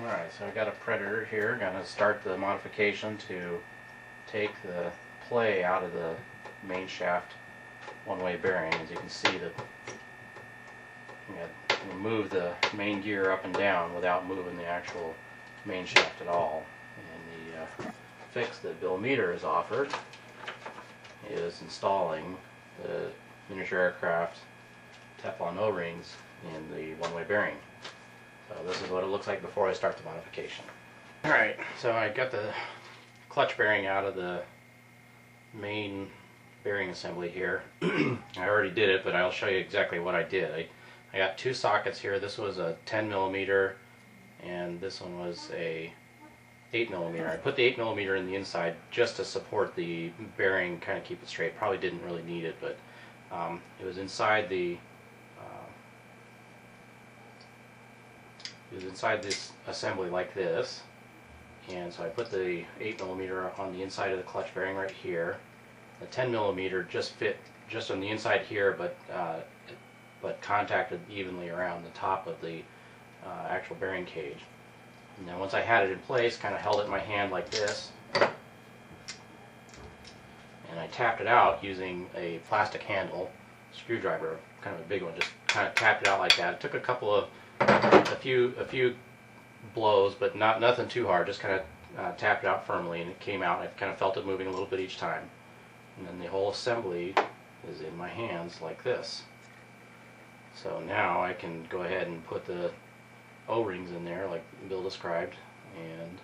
Alright, so I got a Predator here. Going to start the modification to take the play out of the main shaft one-way bearing. As you can see, you can move the main gear up and down without moving the actual main shaft at all. And the fix that BillMe has offered is installing the miniature aircraft Teflon O-rings in the one-way bearing. So this is what it looks like before I start the modification. Alright, so I got the clutch bearing out of the main bearing assembly here. I already did it, but I'll show you exactly what I did. I got two sockets here. This was a 10mm and this one was a 8mm. I put the 8mm in the inside just to support the bearing, kind of keep it straight. Probably didn't really need it, but it was inside the this assembly like this, and so I put the 8mm on the inside of the clutch bearing right here. The 10mm just fit just on the inside here, but contacted evenly around the top of the actual bearing cage. And then once I had it in place, kind of held it in my hand like this, and I tapped it out using a plastic handle screwdriver, kind of a big one. Just kind of tapped it out like that. It took a few blows, but nothing too hard. Just kind of tapped it out firmly, and it came out. I kind of felt it moving a little bit each time. And then the whole assembly is in my hands like this. So now I can go ahead and put the O-rings in there like Bill described, and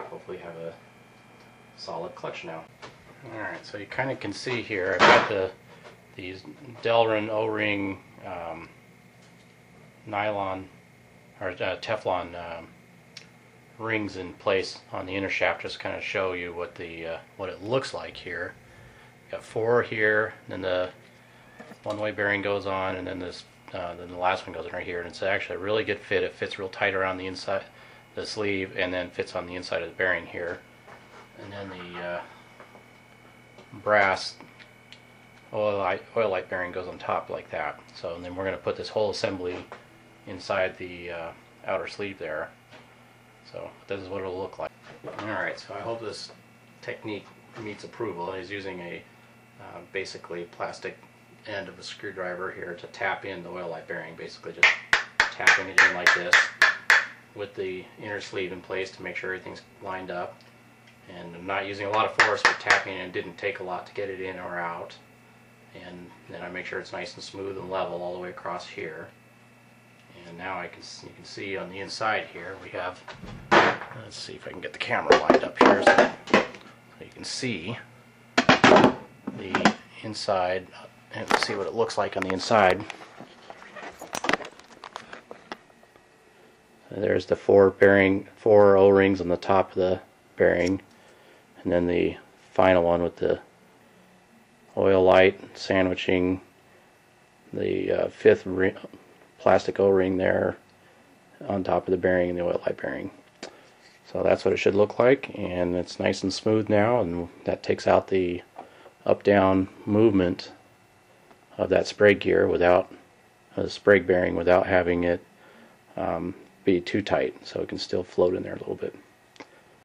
hopefully have a solid clutch now. Alright, so you kind of can see here I've got these Delrin O-ring nylon or Teflon rings in place on the inner shaft, just kind of show you what it looks like here. Got 4 here, then the one-way bearing goes on, and then then the last one goes in right here, and it's actually a really good fit. It fits real tight around the inside, the sleeve, and then fits on the inside of the bearing here. And then the brass oil light bearing goes on top like that. So and then we're going to put this whole assembly inside the outer sleeve there. So this is what it'll look like. Alright, so I hope this technique meets approval. He's using a basically plastic end of a screwdriver here to tap in the oil light bearing, basically just tapping it in like this with the inner sleeve in place to make sure everything's lined up. And I'm not using a lot of force, but tapping in didn't take a lot to get it in or out. And then I make sure it's nice and smooth and level all the way across here. And now you can see on the inside here we have, let's see if I can get the camera lined up here so you can see the inside and see what it looks like on the inside. There's the 4 O-rings on the top of the bearing, and then the final one with the oil light sandwiching the 5th plastic O-ring there on top of the bearing and the oil light bearing. So that's what it should look like, and it's nice and smooth now, and that takes out the up-down movement of that spray gear without a spray bearing, without having it be too tight, so it can still float in there a little bit.